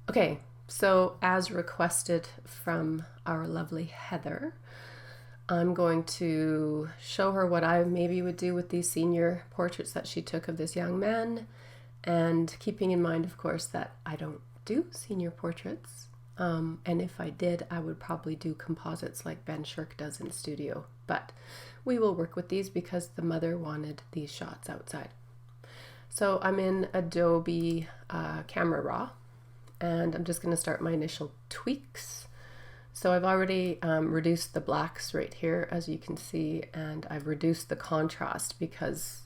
Okay, so as requested from our lovely Heather, I'm going to show her what I maybe would do with these senior portraits that she took of this young man, and keeping in mind, of course, that I don't do senior portraits. And if I did, I would probably do composites like Ben Shirk does in studio. But we will work with these because the mother wanted these shots outside. So I'm in Adobe Camera Raw, and I'm just going to start my initial tweaks. So I've already reduced the blacks right here, as you can see, and I've reduced the contrast because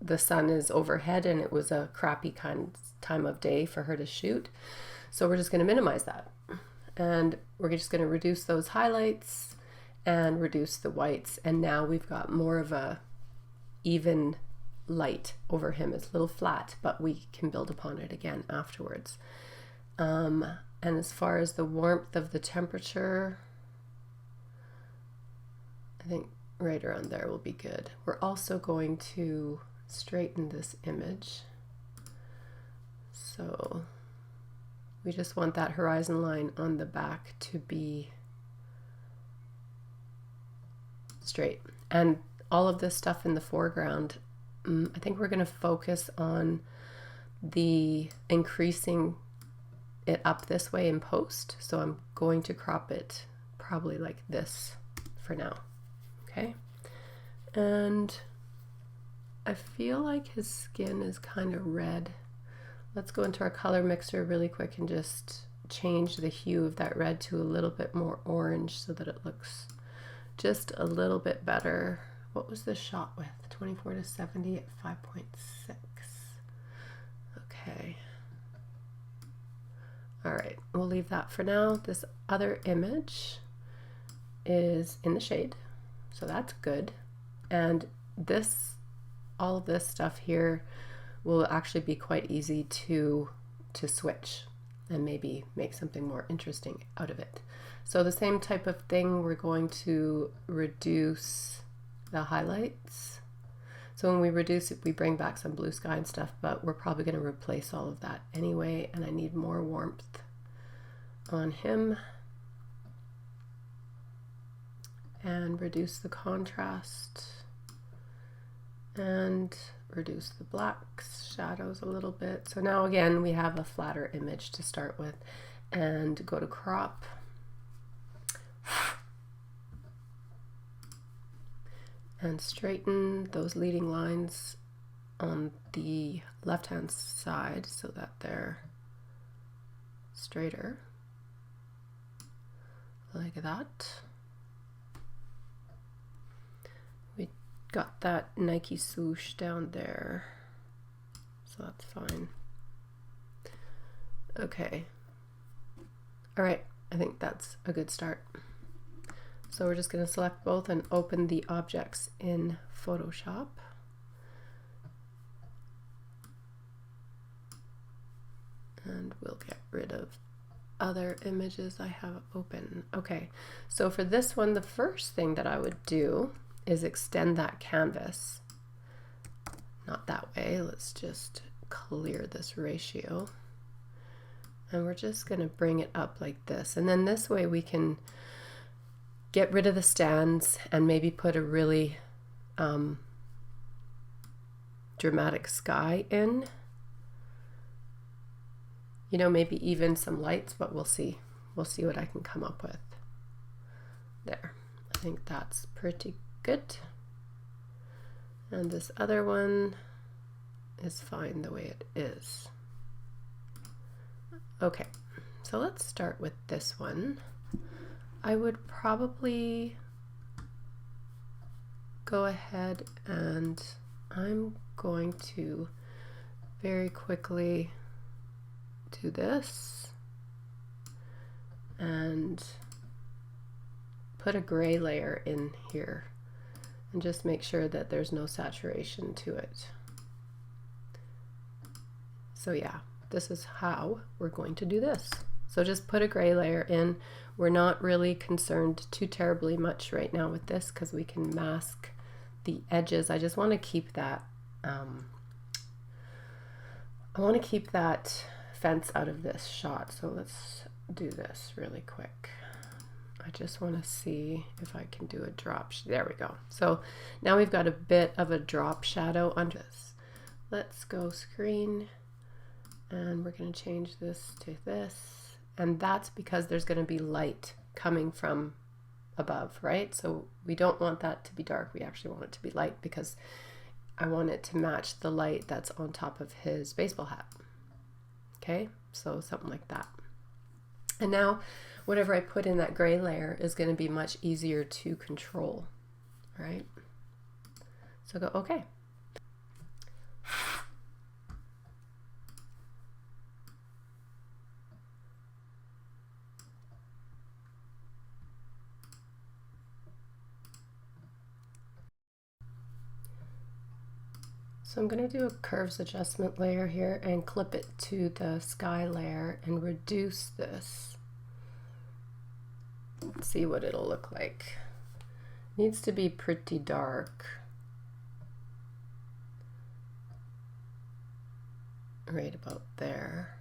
the sun is overhead and it was a crappy time of day for her to shoot. So we're just going to minimize that. And we're just going to reduce those highlights and reduce the whites. And now we've got more of a even light over him. It's a little flat, but we can build upon it again afterwards. And as far as the warmth of the temperature, I think right around there will be good. We're also going to straighten this image. So we just want that horizon line on the back to be straight. And all of this stuff in the foreground, I think we're going to focus on the increasing it up this way in post. So I'm going to crop it probably like this for now. Okay. And I feel like his skin is kind of red. Let's go into our color mixer really quick and just change the hue of that red to a little bit more orange so that it looks just a little bit better. What was this shot with? 24 to 70 at 5.6. Okay. All right, we'll leave that for now. This other image is in the shade, so that's good. And this, all of this stuff here will actually be quite easy to switch and maybe make something more interesting out of it. So the same type of thing, we're going to reduce the highlights. So when we reduce it, we bring back some blue sky and stuff, but we're probably going to replace all of that anyway, and I need more warmth on him. And reduce the contrast. And reduce the blacks, shadows a little bit. So now again, we have a flatter image to start with, and go to crop. And straighten those leading lines on the left-hand side so that they're straighter, like that. We got that Nike swoosh down there, so that's fine. Okay. All right, I think that's a good start. So we're just going to select both and open the objects in Photoshop. And we'll get rid of other images I have open. Okay, so for this one, the first thing that I would do is extend that canvas. Not that way, let's just clear this ratio. And we're just going to bring it up like this. And then this way we can get rid of the stands and maybe put a really dramatic sky in. You know, maybe even some lights, but we'll see. We'll see what I can come up with. There. I think that's pretty good. And this other one is fine the way it is. Okay, so let's start with this one. I would probably go ahead and I'm going to very quickly do this and put a gray layer in here and just make sure that there's no saturation to it. So yeah, this is how we're going to do this. So just put a gray layer in. We're not really concerned too terribly much right now with this because we can mask the edges. I just want to keep that fence out of this shot. So let's do this really quick. I just want to see if I can do a drop. There we go. So now we've got a bit of a drop shadow under this. Let's go screen, and we're going to change this to this. And that's because there's going to be light coming from above, right? So we don't want that to be dark. We actually want it to be light because I want it to match the light that's on top of his baseball hat. Okay, so something like that. And now whatever I put in that gray layer is going to be much easier to control, right? So go, okay. So I'm going to do a curves adjustment layer here and clip it to the sky layer and reduce this. Let's see what it'll look like. Needs to be pretty dark. Right about there.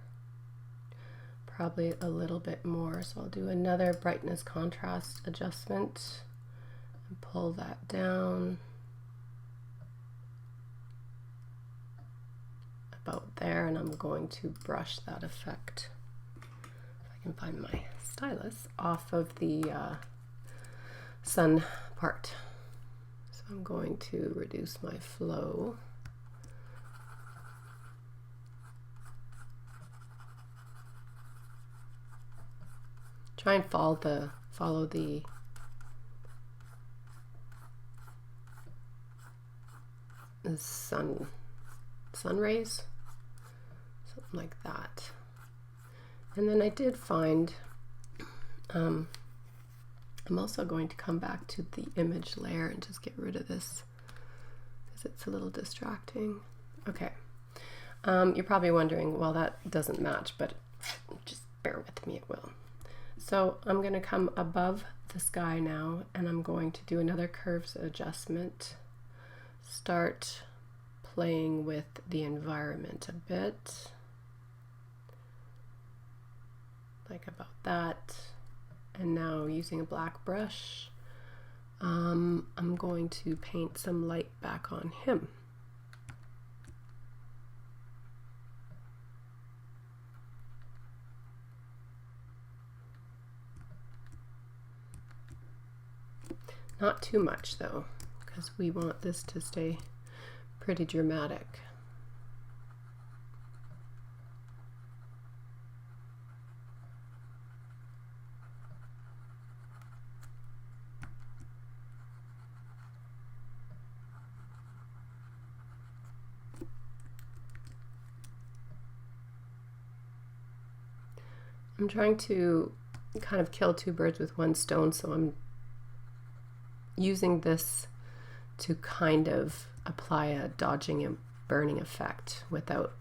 Probably a little bit more. So I'll do another brightness contrast adjustment and pull that down. About there, and I'm going to brush that effect, if I can find my stylus, off of the sun part. So I'm going to reduce my flow. Try and follow the sun rays. Something like that. And then I did find, I'm also going to come back to the image layer and just get rid of this because it's a little distracting. Okay. You're probably wondering, well, that doesn't match, but just bear with me, it will. So I'm going to come above the sky now, and I'm going to do another curves adjustment. Start playing with the environment a bit, like about that. And now using a black brush, I'm going to paint some light back on him. Not too much though, because we want this to stay pretty dramatic. I'm trying to kind of kill two birds with one stone, so I'm using this to kind of apply a dodging and burning effect without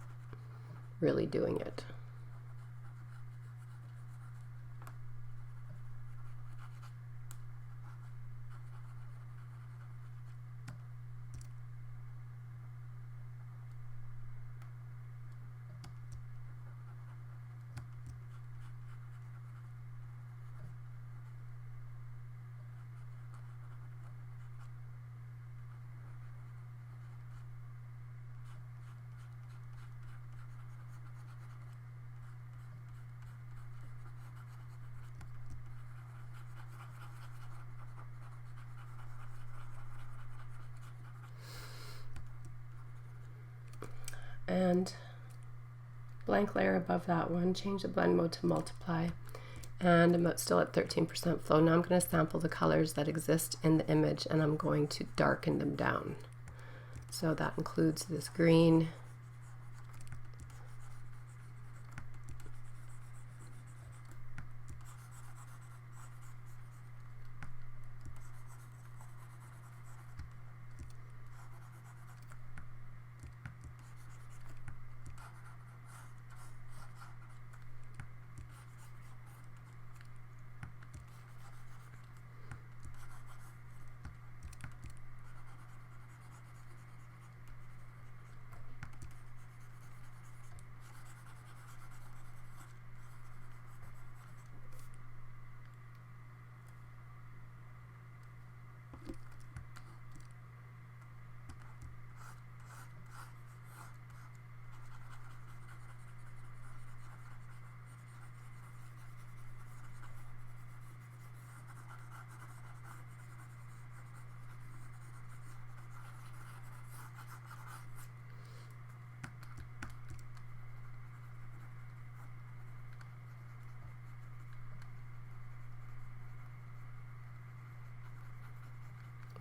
really doing it. And blank layer above that one, change the blend mode to multiply, and I'm still at 13% flow. Now I'm going to sample the colors that exist in the image and I'm going to darken them down. So that includes this green,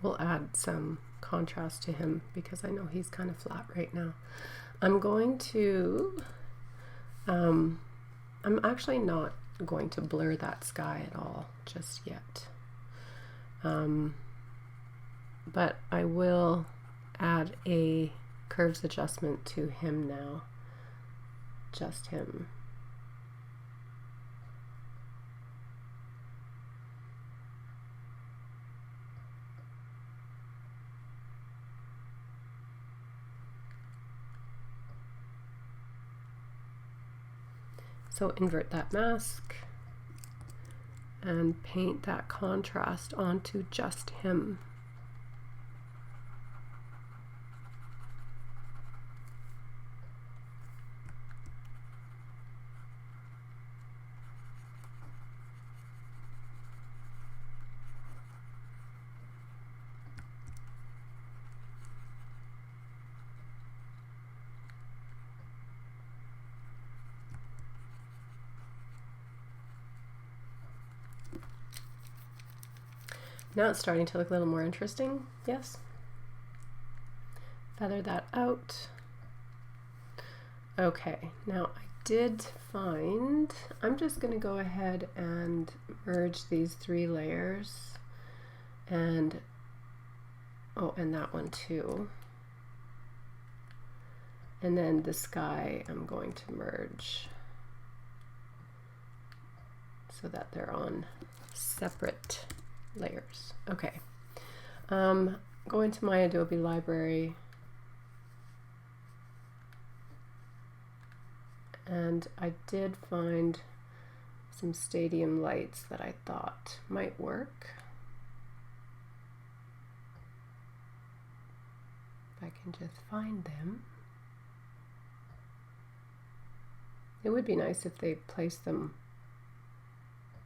will add some contrast to him because I know he's kind of flat right now. I'm going to, I'm actually not going to blur that sky at all just yet. But I will add a curves adjustment to him now, just him. So invert that mask and paint that contrast onto just him. Now it's starting to look a little more interesting, yes? Feather that out. Okay, now I did find, I'm just going to go ahead and merge these 3 layers and, oh, and that one too. And then the sky I'm going to merge so that they're on separate layers. Okay, go into my Adobe library and I did find some stadium lights that I thought might work. If I can just find them. It would be nice if they placed them,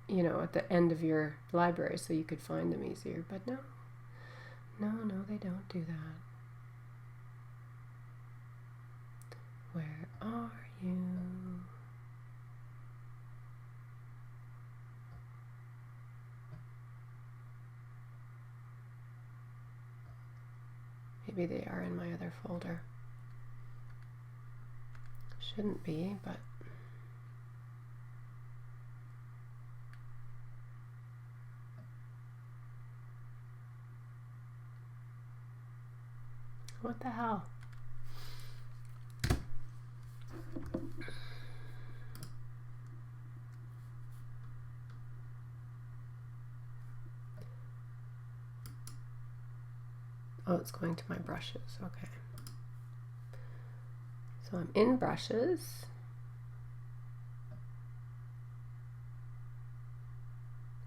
you know, at the end of your library so you could find them easier, but no, they don't do that. Where are you? Maybe they are in my other folder. Shouldn't be, but what the hell? Oh, it's going to my brushes. Okay. So I'm in brushes.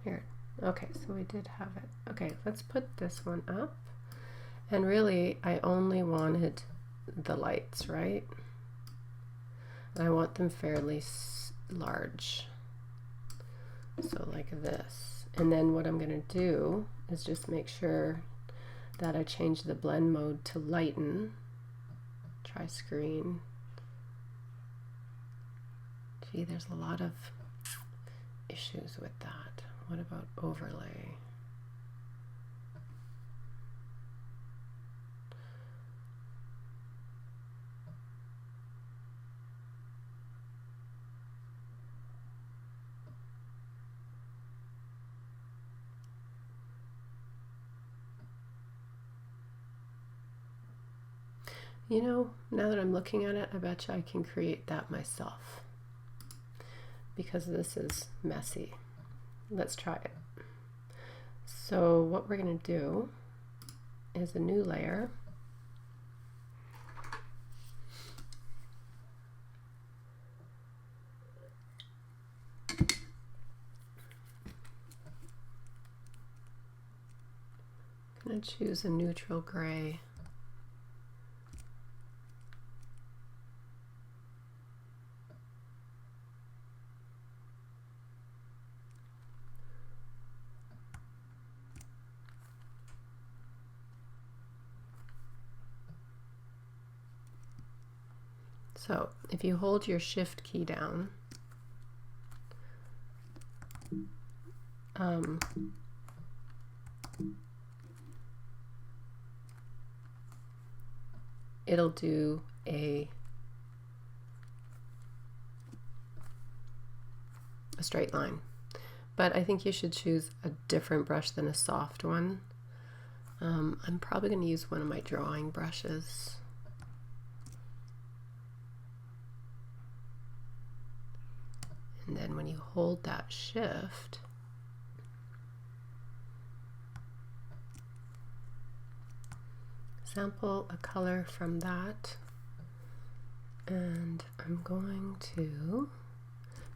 Here. Okay, so we did have it. Okay, let's put this one up. And really, I only wanted the lights, right? I want them fairly large. So like this. And then what I'm going to do is just make sure that I change the blend mode to lighten. Try screen. Gee, there's a lot of issues with that. What about overlay? You know, now that I'm looking at it, I bet you I can create that myself because this is messy. Let's try it. So what we're going to do is a new layer. I'm going to choose a neutral gray. So if you hold your shift key down, it'll do a straight line. But I think you should choose a different brush than a soft one. I'm probably going to use one of my drawing brushes. And then when you hold that shift, sample a color from that, and I'm going to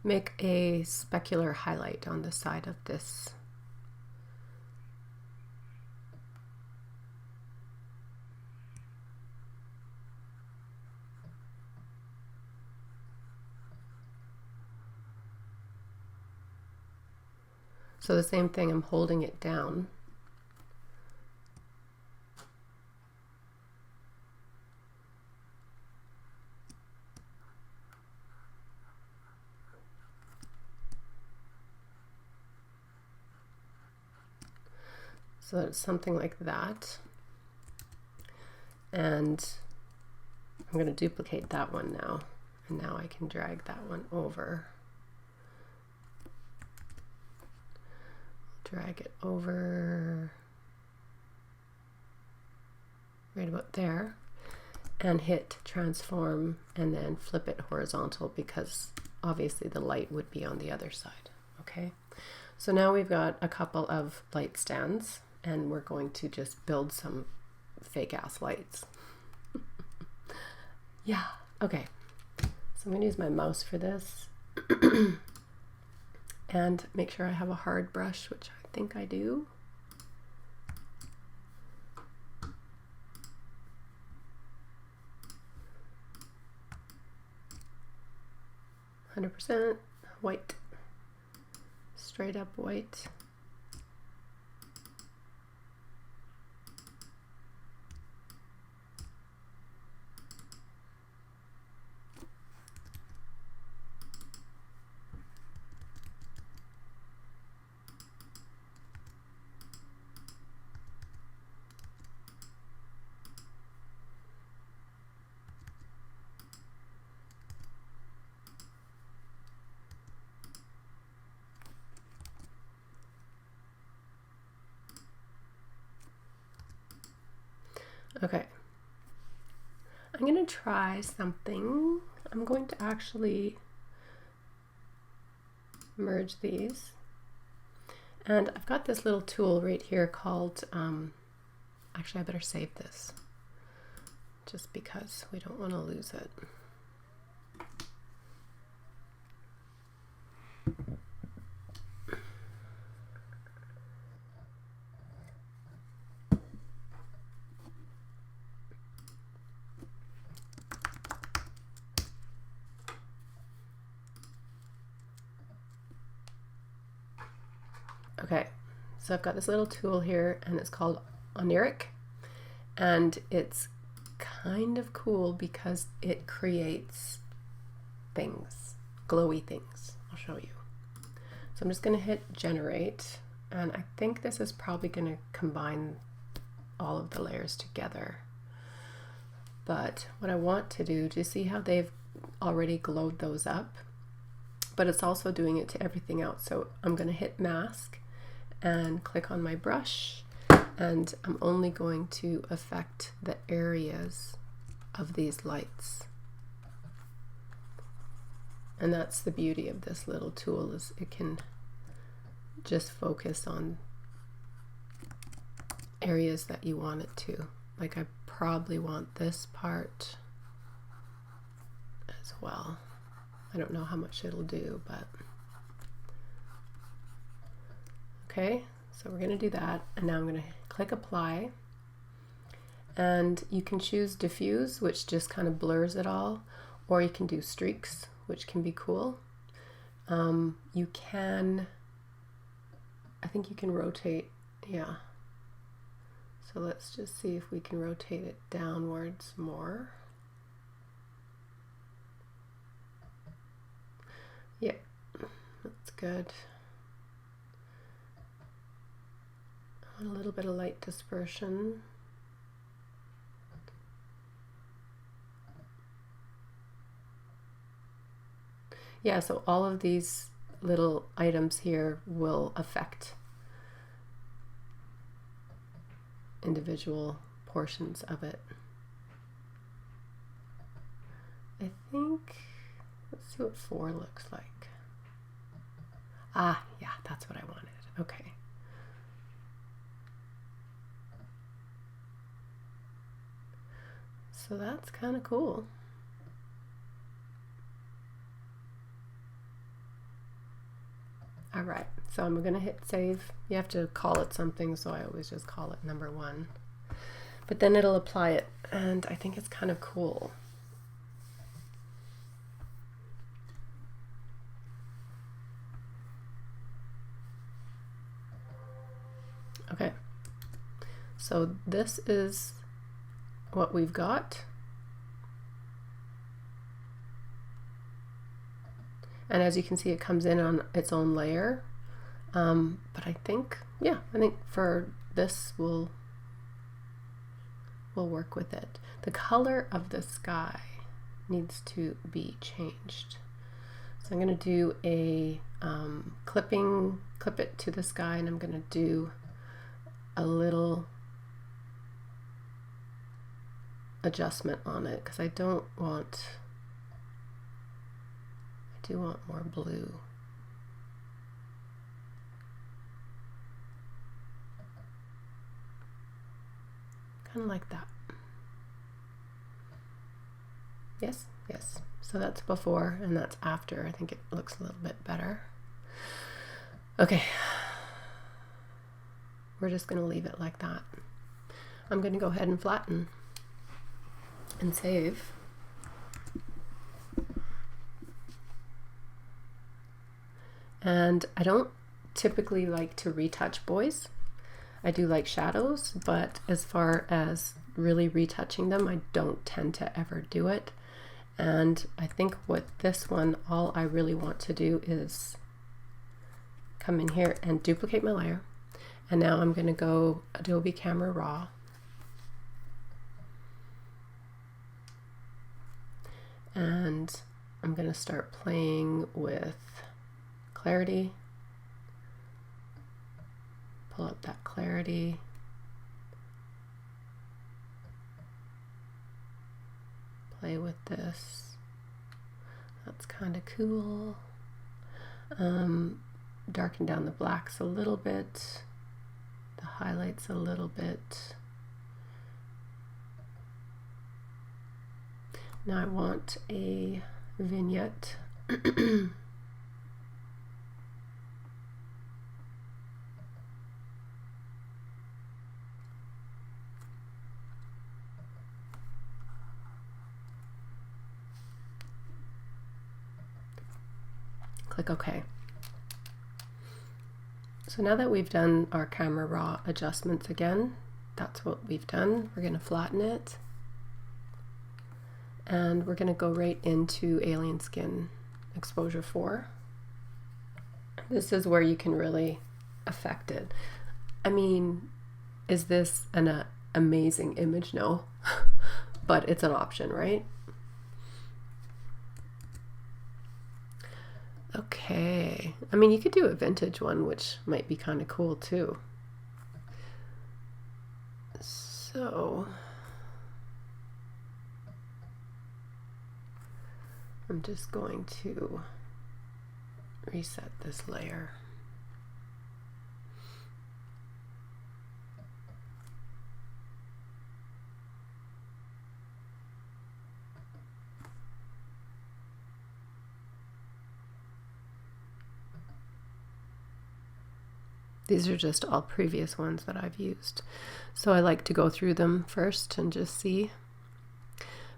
make a specular highlight on the side of this. So the same thing, I'm holding it down. So it's something like that. And I'm going to duplicate that one now. And now I can drag that one over. Drag it over right about there and hit transform and then flip it horizontal because obviously the light would be on the other side. Okay, so now we've got a couple of light stands and we're going to just build some fake ass lights. Yeah, okay, so I'm going to use my mouse for this and make sure I have a hard brush, which I think I do. %, white, straight up white. Okay, I'm going to try something. I'm going to actually merge these. And I've got this little tool right here called, actually I better save this just because we don't want to lose it. Okay, so I've got this little tool here and it's called Oniric, and it's kind of cool because it creates things, glowy things. I'll show you. So I'm just going to hit generate, and I think this is probably going to combine all of the layers together. But what I want to do, do you see how they've already glowed those up? But it's also doing it to everything else. So I'm going to hit mask and click on my brush, and I'm only going to affect the areas of these lights. And that's the beauty of this little tool, is it can just focus on areas that you want it to. Like I probably want this part as well. I don't know how much it'll do, but okay, so we're going to do that, and now I'm going to click apply, and you can choose diffuse, which just kind of blurs it all, or you can do streaks, which can be cool. You can, I think you can rotate, yeah. So let's just see if we can rotate it downwards more. Yeah, that's good. A little bit of light dispersion. Yeah, so all of these little items here will affect individual portions of it. I think, let's see what 4 looks like. Ah, yeah, that's what I wanted. Okay. So that's kind of cool. All right, so I'm gonna hit save. You have to call it something, so I always just call it number 1. But then it'll apply it, and I think it's kind of cool. Okay, so this is what we've got. And as you can see, it comes in on its own layer. But I think, yeah, I think for this we'll work with it. The color of the sky needs to be changed. So I'm going to do a clip it to the sky, and I'm going to do a little adjustment on it because I do want more blue. Kind of like that. Yes, yes. So that's before and that's after. I think it looks a little bit better. Okay. We're just going to leave it like that. I'm going to go ahead and flatten and save. And I don't typically like to retouch boys. I do like shadows, but as far as really retouching them, I don't tend to ever do it. And I think with this one, all I really want to do is come in here and duplicate my layer. And now I'm going to go Adobe Camera Raw. And I'm going to start playing with clarity. Pull up that clarity. Play with this. That's kind of cool. Darken down the blacks a little bit, the highlights a little bit. Now I want a vignette. Click OK. So now that we've done our camera raw adjustments again, that's what we've done. We're going to flatten it. And we're going to go right into Alien Skin Exposure 4. This is where you can really affect it. I mean, is this an amazing image? No. But it's an option, right? Okay, I mean, you could do a vintage one, which might be kind of cool too. So I'm just going to reset this layer. These are just all previous ones that I've used. So I like to go through them first and just see.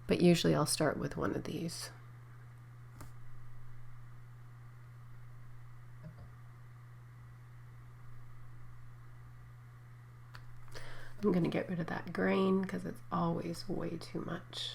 But usually I'll start with one of these. I'm going to get rid of that grain because it's always way too much.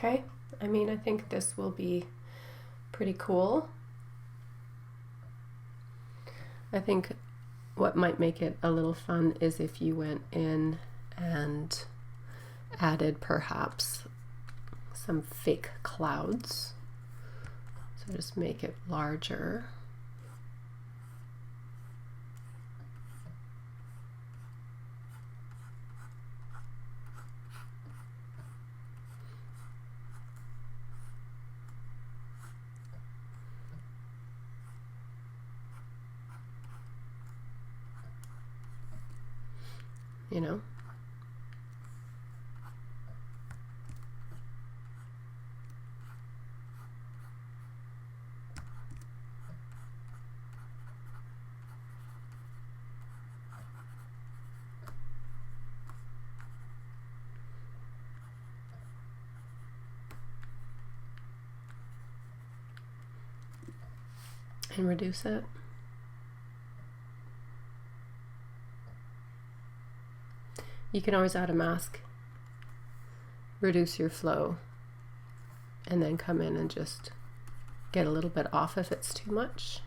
Okay, I mean, I think this will be pretty cool. I think what might make it a little fun is if you went in and added perhaps some fake clouds. So just make it larger. You know? And reduce it. You can always add a mask, reduce your flow, and then come in and just get a little bit off if it's too much.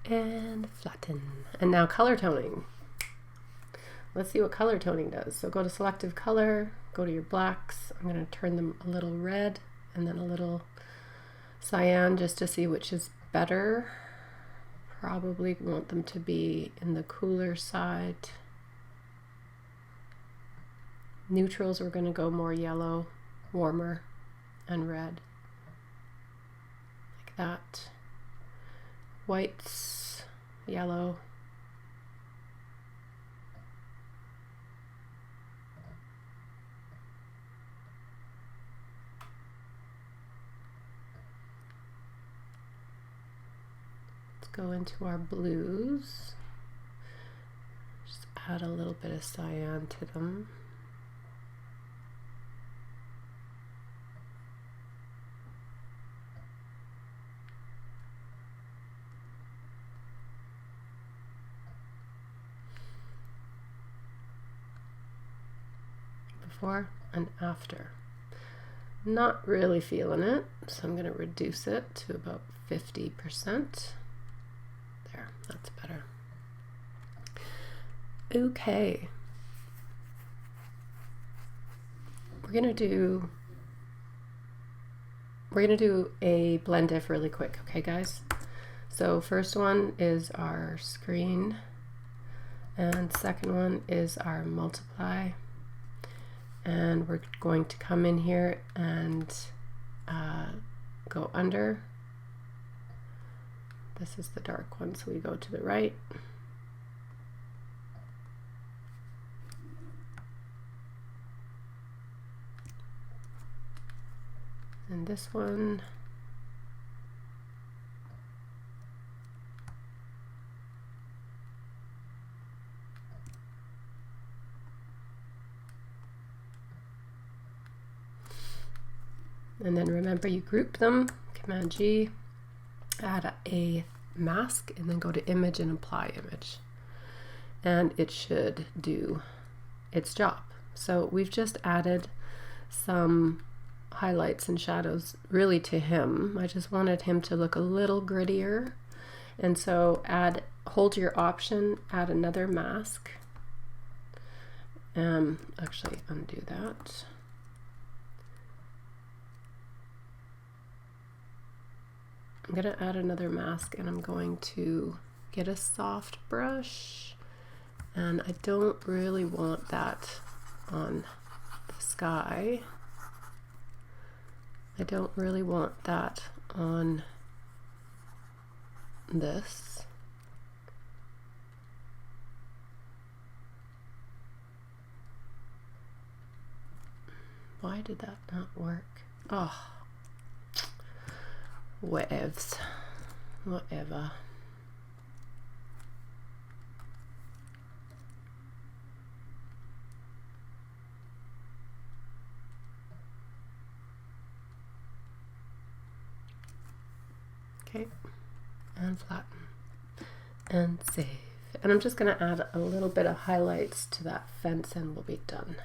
And flatten. And now color toning. Let's see what color toning does. So go to selective color, go to your blacks. I'm going to turn them a little red and then a little cyan just to see which is better. Probably want them to be in the cooler side. Neutrals, we're going to go more yellow, warmer, and red. Like that. Whites, yellow. Let's go into our blues. Just add a little bit of cyan to them. Before and after. Not really feeling it, so I'm going to reduce it to about 50%. There, that's better. Okay. We're going to do a blend diff really quick, okay guys? So first one is our screen, and second one is our multiply. And we're going to come in here and go under. This is the dark one, so we go to the right. And this one. And then remember, you group them, Command G, add a mask, and then go to image and apply image. And it should do its job. So we've just added some highlights and shadows really to him. I just wanted him to look a little grittier. And so hold your option, add another mask. Actually undo that. I'm going to add another mask, and I'm going to get a soft brush, and I don't really want that on the sky. I don't really want that on this. Why did that not work? Oh. Whatevs. Whatever. Okay, and flatten and save. And I'm just going to add a little bit of highlights to that fence and we'll be done.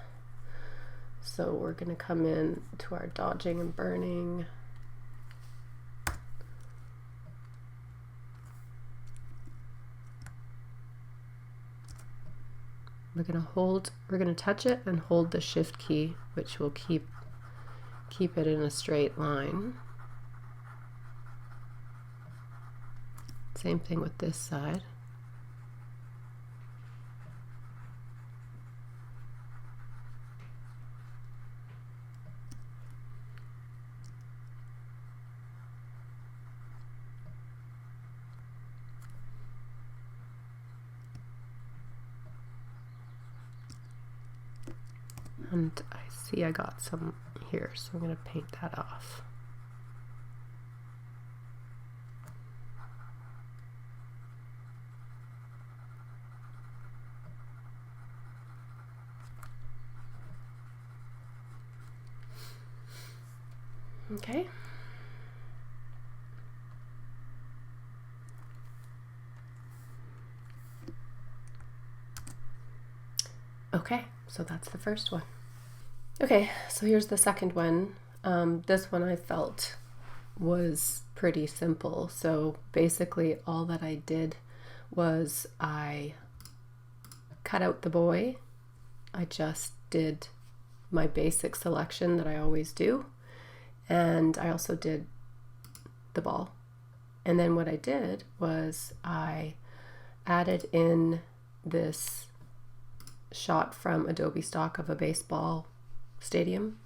So we're going to come in to our dodging and burning. We're going to touch it and hold the shift key, which will keep it in a straight line. Same thing with this side. And I see I got some here, so I'm going to paint that off. Okay. Okay, so that's the first one. Okay, so here's the second one. This one I felt was pretty simple. So basically all that I did was I cut out the boy. I just did my basic selection that I always do. And I also did the ball. And then what I did was I added in this shot from Adobe stock of a baseball stadium,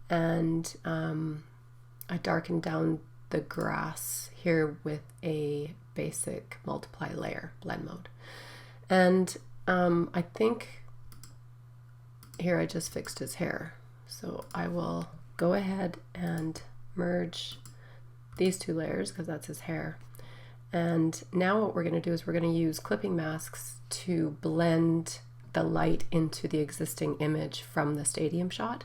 and I darkened down the grass here with a basic multiply layer blend mode. And I think here I just fixed his hair, so I will go ahead and merge these two layers because that's his hair. And now what we're going to do is we're going to use clipping masks to blend the light into the existing image from the stadium shot.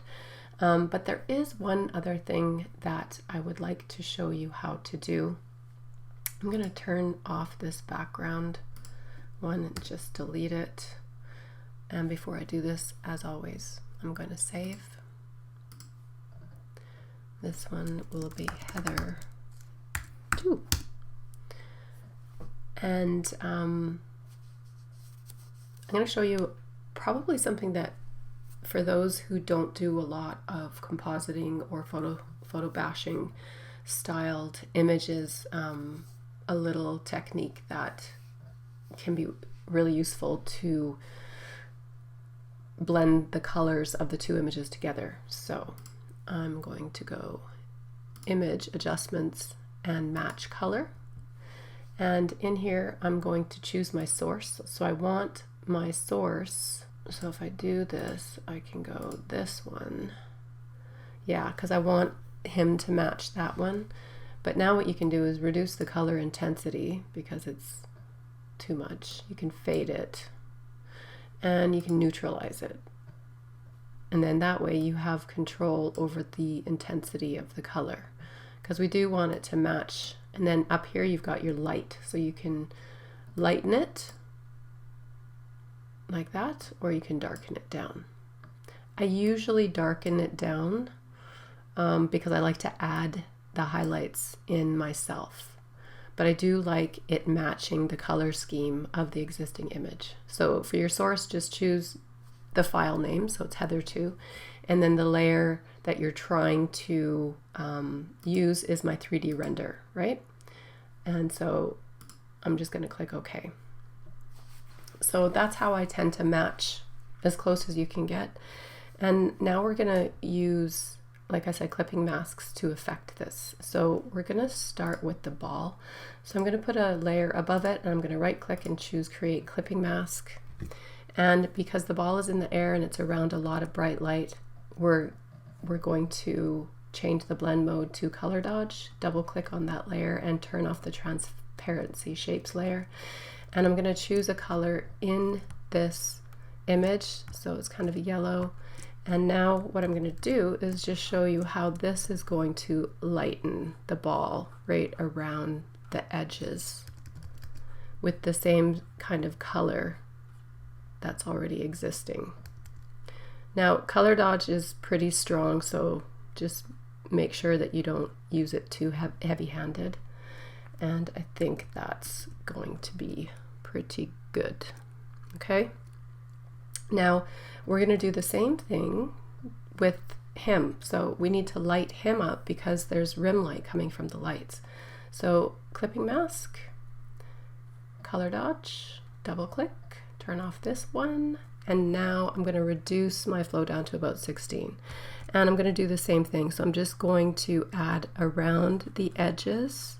But there is one other thing that I would like to show you how to do. I'm going to turn off this background one and just delete it. And before I do this, as always, I'm going to save. This one will be Heather 2. And I'm going to show you probably something that for those who don't do a lot of compositing or photo bashing styled images, a little technique that can be really useful to blend the colors of the two images together. So I'm going to go image adjustments and match color. And in here, I'm going to choose my source. So I want my source. So if I do this, I can go this one. Yeah, because I want him to match that one. But now what you can do is reduce the color intensity because it's too much. You can fade it and you can neutralize it. And then that way you have control over the intensity of the color, because we do want it to match. And then up here you've got your light, so you can lighten it like that, or you can darken it down. I usually darken it down because I like to add the highlights in myself, but I do like it matching the color scheme of the existing image. So for your source, just choose the file name, so it's Heather 2, and then the layer that you're trying to use is my 3D render, right? And so I'm just going to click OK. So that's how I tend to match as close as you can get. And now we're going to use, like I said, clipping masks to affect this. So we're going to start with the ball. So I'm going to put a layer above it, and I'm going to right click and choose create clipping mask. And because the ball is in the air and it's around a lot of bright light, we're going to change the blend mode to color dodge, double click on that layer and turn off the transparency shapes layer. And I'm going to choose a color in this image, so it's kind of a yellow, And now what I'm going to do is just show you how this is going to lighten the ball right around the edges with the same kind of color that's already existing. Now, color dodge is pretty strong, so just make sure that you don't use it too heavy-handed. And I think that's going to be pretty good. Okay? Now, we're going to do the same thing with him. So we need to light him up because there's rim light coming from the lights. So clipping mask, color dodge, double click, turn off this one, and now I'm going to reduce my flow down to about 16. And I'm going to do the same thing. So I'm just going to add around the edges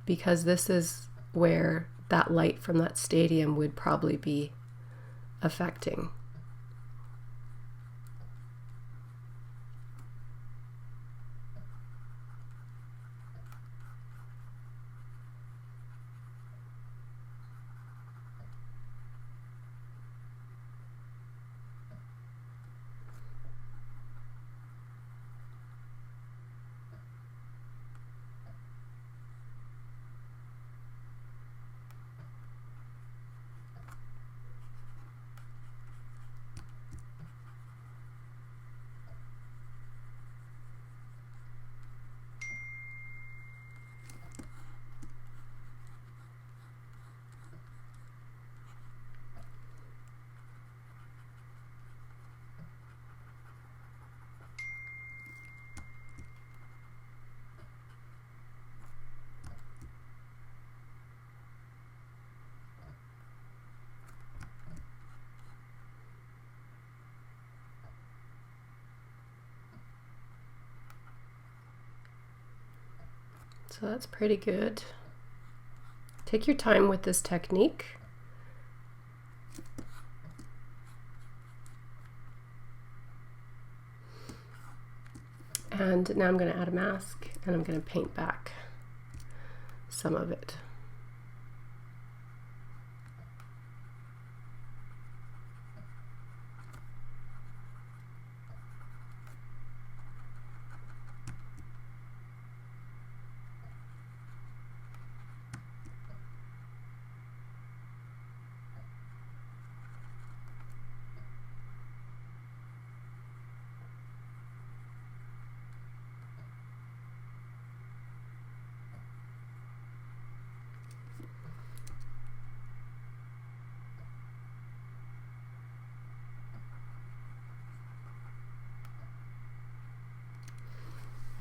because this is where that light from that stadium would probably be affecting. So that's pretty good. Take your time with this technique. And now I'm going to add a mask and I'm going to paint back some of it.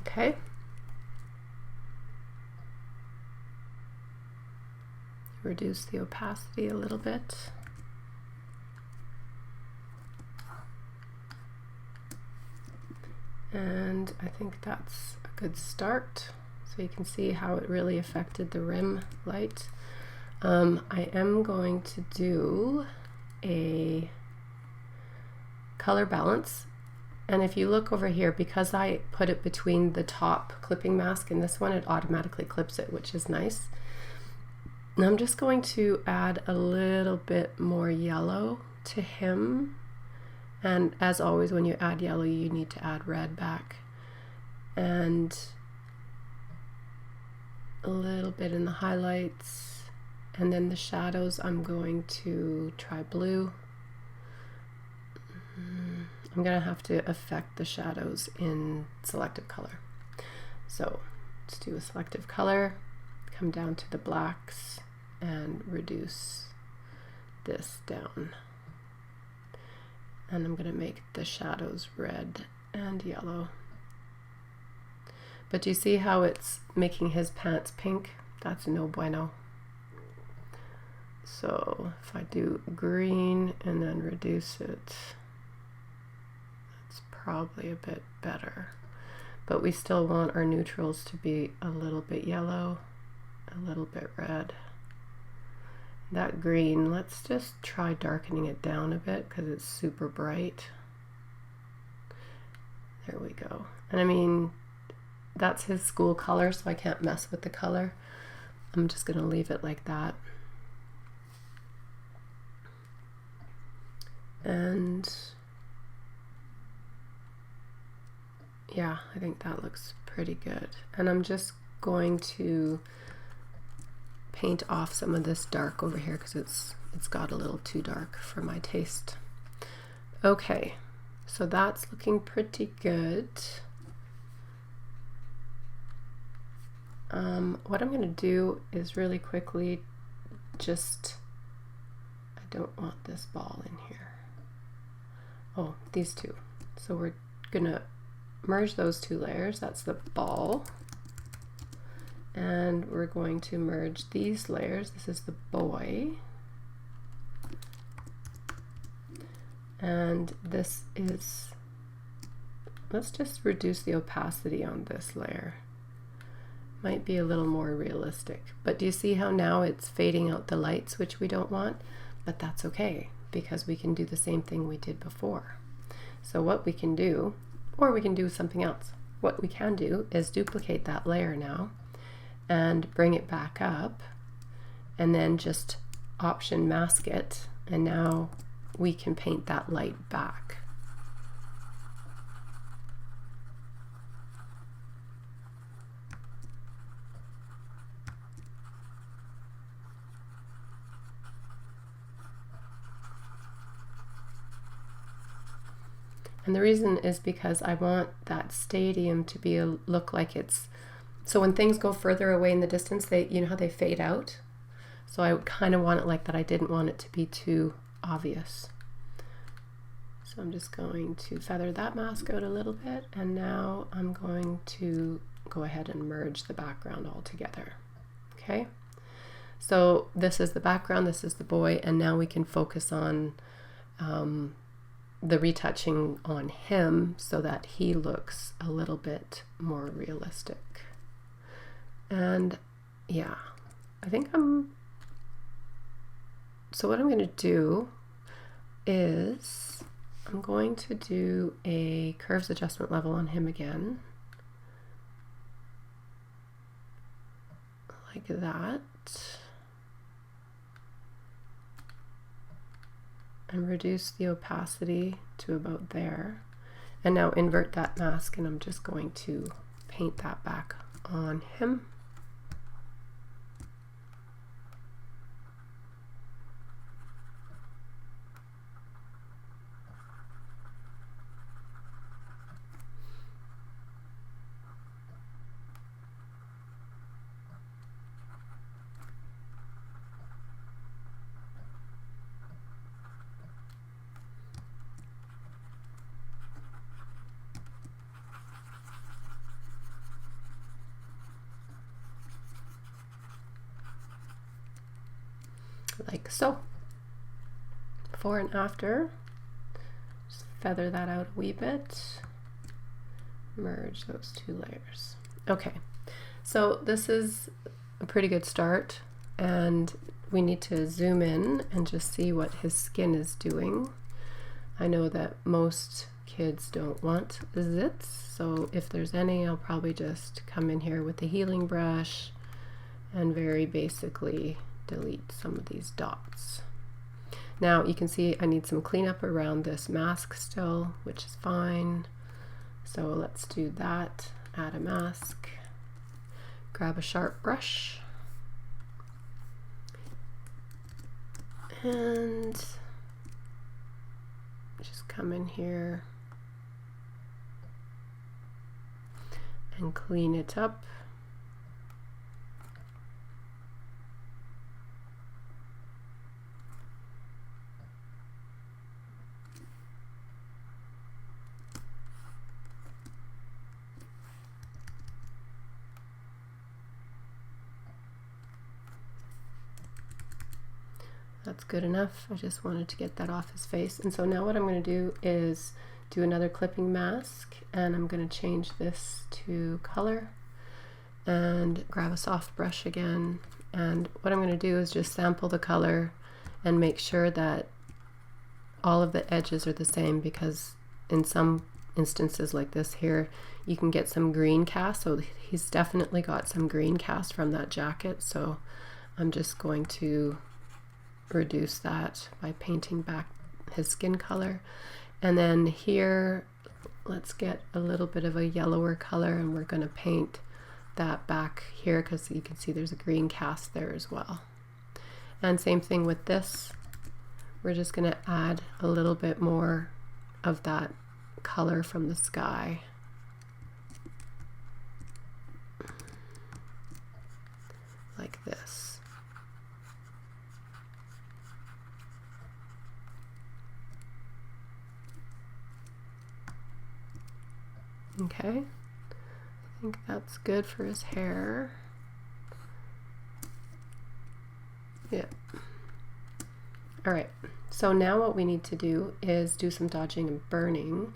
Okay. Reduce the opacity a little bit. And I think that's a good start. So you can see how it really affected the rim light. I am going to do a color balance. And if you look over here, because I put it between the top clipping mask and this one, it automatically clips it, which is nice. And I'm just going to add a little bit more yellow to him. And as always, when you add yellow, you need to add red back. And a little bit in the highlights. And then the shadows, I'm going to try blue. I'm going to have to affect the shadows in selective color. So let's do a selective color, come down to the blacks and reduce this down. And I'm going to make the shadows red and yellow. But you see how it's making his pants pink? That's no bueno. So if I do green and then reduce it, it's probably a bit better. But we still want our neutrals to be a little bit yellow, a little bit red. That green, let's just try darkening it down a bit because it's super bright. There we go. And I mean, that's his school color, so I can't mess with the color. I'm just going to leave it like that. And Yeah, I think that looks pretty good. And I'm just going to paint off some of this dark over here because it's got a little too dark for my taste. Okay, so that's looking pretty good. What I'm going to do is really quickly just, I don't want this ball in here. Oh, these two. So we're going to merge those two layers. That's the ball. And we're going to merge these layers. This is the boy. And this is, let's just reduce the opacity on this layer. Might be a little more realistic. But do you see how now it's fading out the lights, which we don't want? But that's okay, because we can do the same thing we did before. So what we can do, or we can do something else. What we can do is duplicate that layer now and bring it back up and then just option mask it, and now we can paint that light back. And the reason is because I want that stadium to be look like it's, so when things go further away in the distance, they, you know how they fade out? So I kind of want it like that. I didn't want it to be too obvious. So I'm just going to feather that mask out a little bit, and now I'm going to go ahead and merge the background all together. Okay, so this is the background, this is the boy, and now we can focus on the retouching on him so that he looks a little bit more realistic. And yeah, I think so what I'm going to do is I'm going to do a curves adjustment level on him again, like that, and reduce the opacity to about there, and now invert that mask, and I'm just going to paint that back on him. Like so. Before and after. Just feather that out a wee bit. Merge those two layers. Okay, so this is a pretty good start, and we need to zoom in and just see what his skin is doing. I know that most kids don't want zits, so if there's any, I'll probably just come in here with the healing brush and very basically delete some of these dots. Now you can see I need some cleanup around this mask still, which is fine. So let's do that. Add a mask, grab a sharp brush, and just come in here and clean it up. That's good enough. I just wanted to get that off his face. And so now what I'm going to do is do another clipping mask, and I'm going to change this to color and grab a soft brush again. And what I'm going to do is just sample the color and make sure that all of the edges are the same, because in some instances like this here, you can get some green cast. So he's definitely got some green cast from that jacket. So I'm just going to reduce that by painting back his skin color. And then here, let's get a little bit of a yellower color, and we're going to paint that back here because you can see there's a green cast there as well. And same thing with this. We're just going to add a little bit more of that color from the sky. Like this. Okay, I think that's good for his hair. Yeah. All right, so now what we need to do is do some dodging and burning.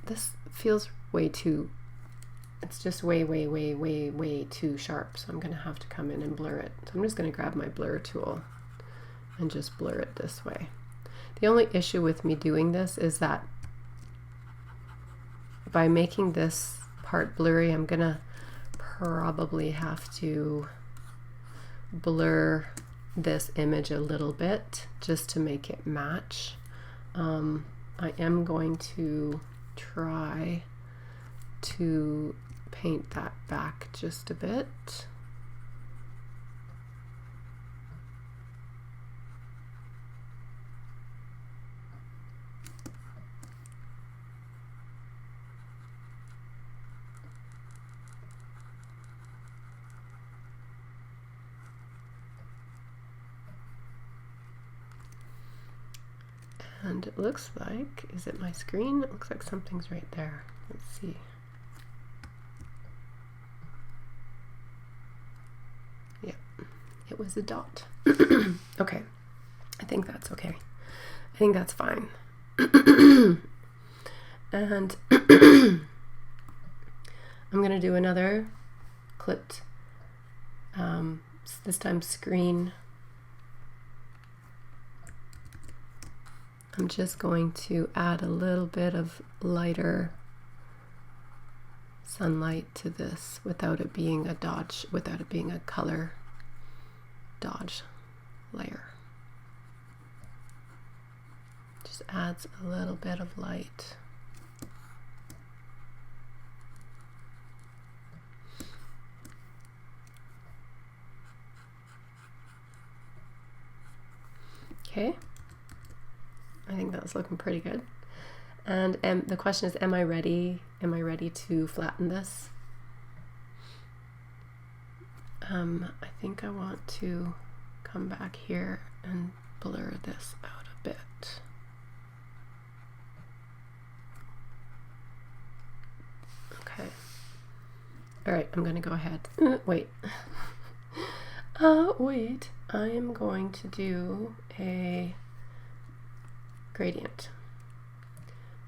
This feels way too, it's just way too sharp, so I'm gonna have to come in and blur it. So I'm just gonna grab my blur tool and just blur it this way. The only issue with me doing this is that by making this part blurry, I'm gonna probably have to blur this image a little bit just to make it match. I am going to try to paint that back just a bit. And it looks like, is it my screen? It looks like something's right there. Let's see. Yeah, it was a dot. Okay, I think that's okay. I think that's fine. And I'm gonna do another clipped, this time screen. I'm just going to add a little bit of lighter sunlight to this without it being a dodge, without it being a color dodge layer. Just adds a little bit of light. Okay. I think that's looking pretty good. And the question is, am I ready? Am I ready to flatten this? I think I want to come back here and blur this out a bit. Okay. All right, I'm gonna go ahead. Wait. Wait. I am going to do a gradient,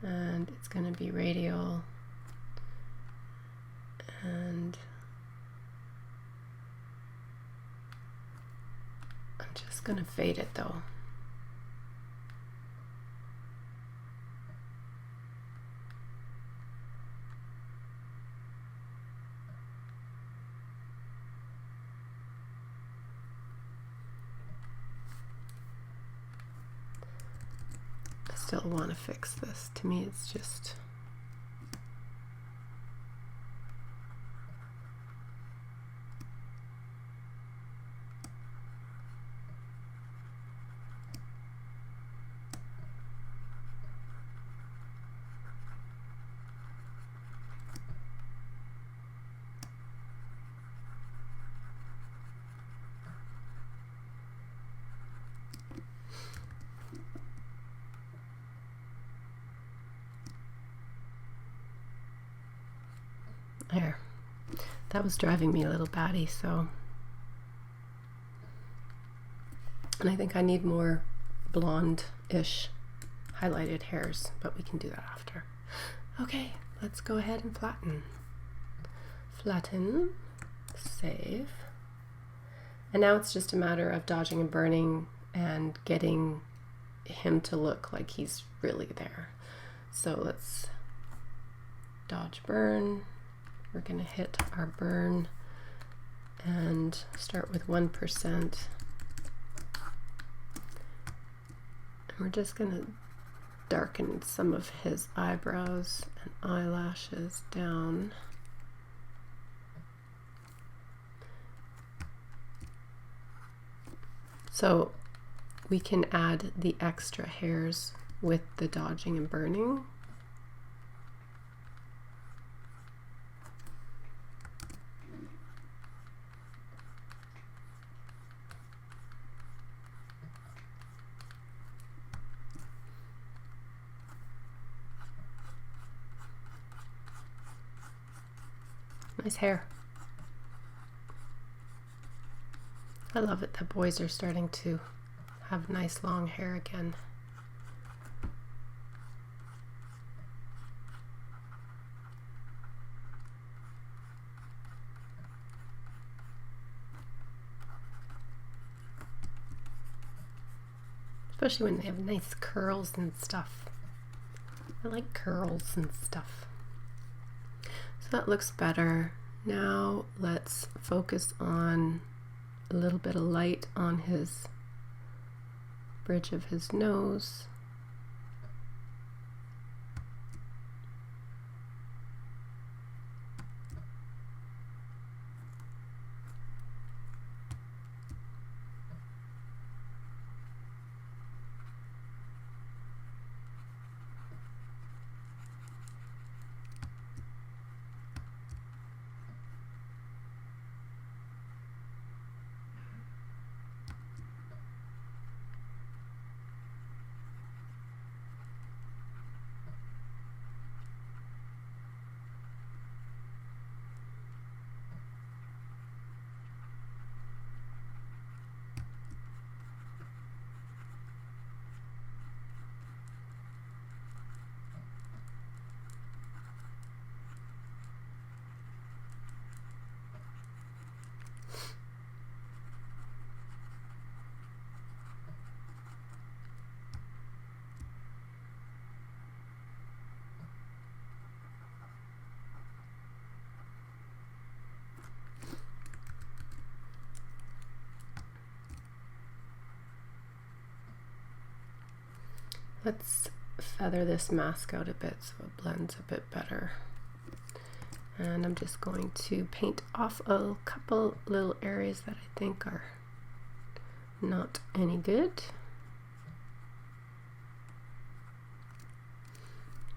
and it's going to be radial, and I'm just going to fade it though. Still want to fix this. To me, it's just there. That was driving me a little batty, so. And I think I need more blonde-ish highlighted hairs, but we can do that after. Okay, let's go ahead and flatten. Flatten, save. And now it's just a matter of dodging and burning and getting him to look like he's really there. So let's dodge burn. We're going to hit our burn and start with 1%. And we're just going to darken some of his eyebrows and eyelashes down. So we can add the extra hairs with the dodging and burning. Nice hair. I love it that boys are starting to have nice long hair again. Especially when they have nice curls and stuff. I like curls and stuff. So that looks better. Now let's focus on a little bit of light on his bridge of his nose. Let's feather this mask out a bit so it blends a bit better. And I'm just going to paint off a couple little areas that I think are not any good.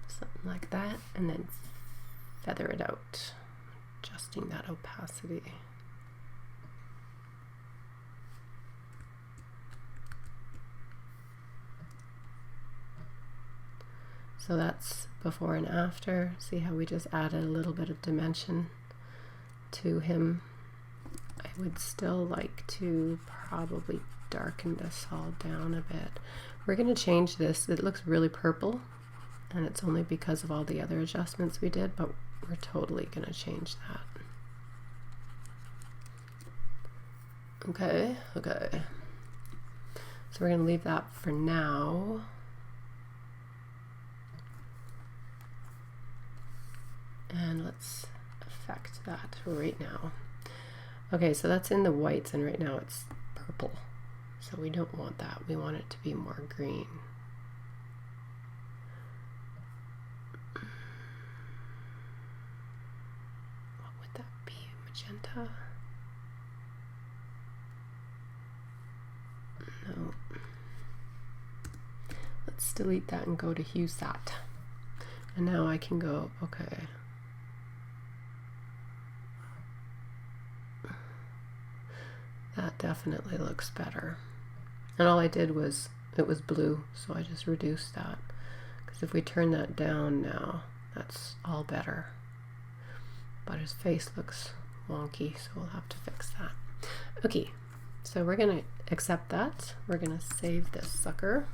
Something like that, and then feather it out, adjusting that opacity. So that's before and after. See how we just added a little bit of dimension to him. I would still like to probably darken this all down a bit. We're going to change this. It looks really purple, and it's only because of all the other adjustments we did, but we're totally going to change that. Okay. So we're going to leave that for now. And let's affect that right now. Okay, so that's in the whites, and right now it's purple. So we don't want that. We want it to be more green. What would that be? Magenta? No. Let's delete that and go to hue sat. And now I can go, okay. That definitely looks better. And all I did was, it was blue, so I just reduced that. Because if we turn that down now, that's all better. But his face looks wonky, so we'll have to fix that. Okay, so we're gonna accept that. We're gonna save this sucker.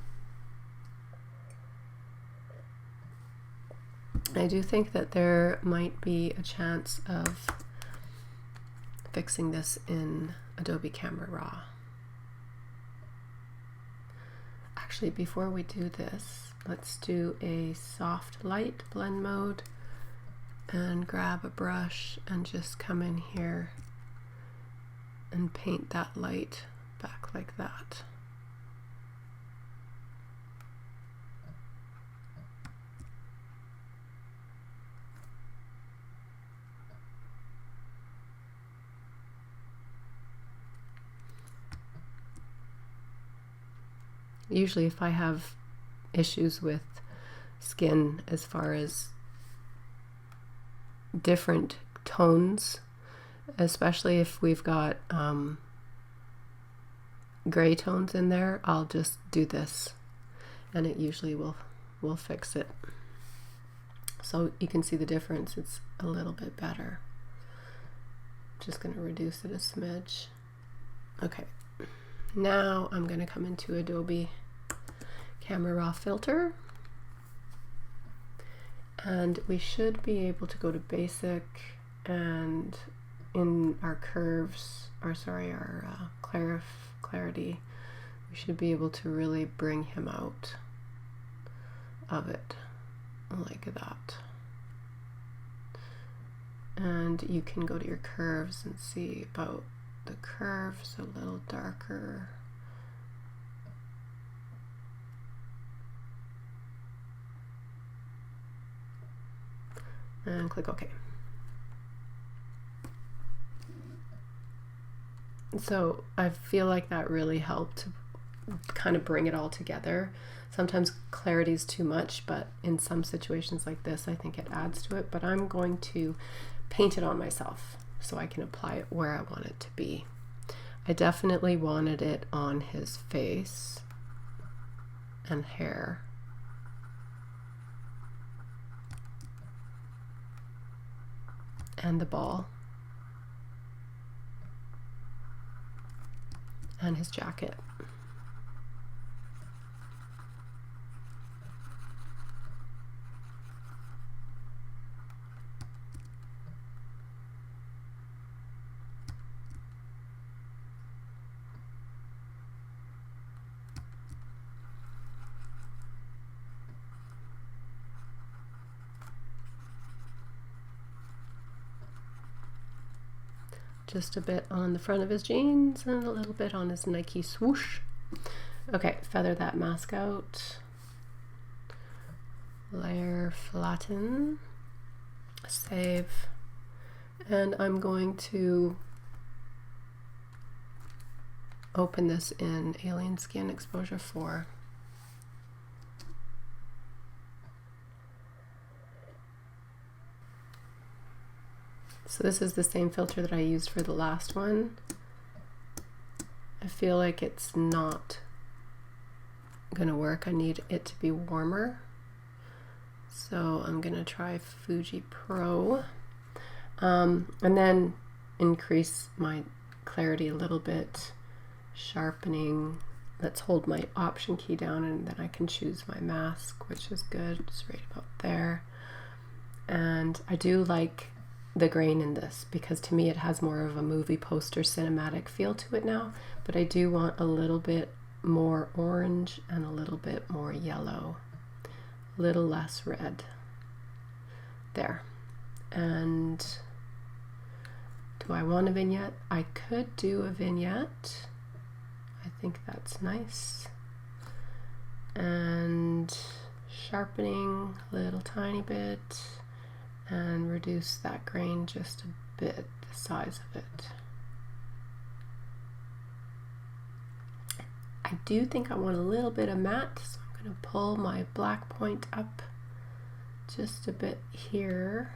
I do think that there might be a chance of fixing this in Adobe Camera Raw. Actually, before we do this, let's do a soft light blend mode and grab a brush and just come in here and paint that light back like that. Usually if I have issues with skin as far as different tones, especially if we've got gray tones in there, I'll just do this and it usually will fix it. So you can see the difference. It's a little bit better. Just going to reduce it a smidge. Okay, now I'm going to come into Adobe Camera Raw Filter, and we should be able to go to Basic, and in our curves, or sorry, our clarity, we should be able to really bring him out of it like that. And you can go to your curves and see about the curves a little darker. And click OK. So I feel like that really helped to kind of bring it all together. Sometimes clarity is too much, but in some situations like this, I think it adds to it. But I'm going to paint it on myself so I can apply it where I want it to be. I definitely wanted it on his face and hair. And the ball. And his jacket. Just a bit on the front of his jeans and a little bit on his Nike swoosh. Okay, feather that mask out. Layer, flatten, save. And I'm going to open this in Alien Skin Exposure 4. So this is the same filter that I used for the last one. I feel like it's not gonna work. I need it to be warmer. So I'm gonna try Fuji Pro. And then increase my clarity a little bit, sharpening. Let's hold my Option key down and then I can choose my mask, which is good. It's right about there. And I do like the grain in this because to me it has more of a movie poster cinematic feel to it now, but I do want a little bit more orange and a little bit more yellow, a little less red there. And do I want a vignette? I could do a vignette. I think that's nice. And sharpening a little tiny bit and reduce that grain just a bit, the size of it. I do think I want a little bit of matte, so I'm going to pull my black point up just a bit here.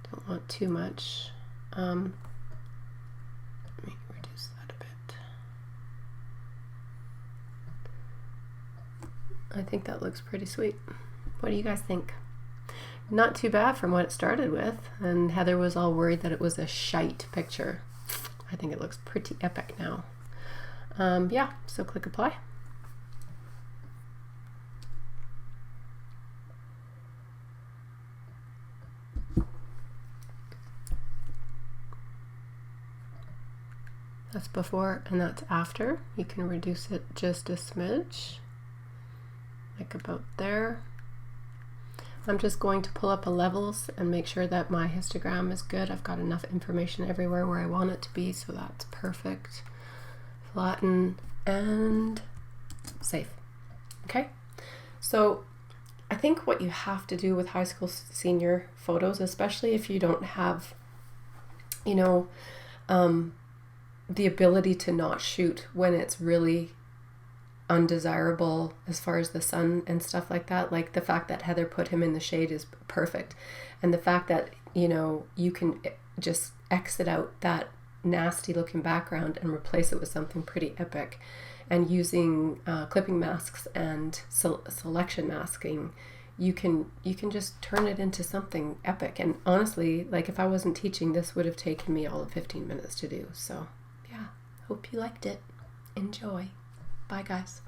Don't want too much. Let me reduce that a bit. I think that looks pretty sweet. What do you guys think? Not too bad from what it started with, and Heather was all worried that it was a shite picture. I think it looks pretty epic now. Yeah, so click apply. That's before and that's after. You can reduce it just a smidge, like about there. I'm just going to pull up a levels and make sure that my histogram is good. I've got enough information everywhere where I want it to be, so that's perfect. Flatten and save. Okay, so I think what you have to do with high school senior photos, especially if you don't have, you know, the ability to not shoot when it's really undesirable as far as the sun and stuff like that. Like the fact that Heather put him in the shade is perfect. And the fact that, you know, you can just exit out that nasty looking background and replace it with something pretty epic. And using clipping masks and selection masking, you can just turn it into something epic. And honestly, like if I wasn't teaching, this would have taken me all of 15 minutes to do. So yeah, hope you liked it. Enjoy. Bye guys.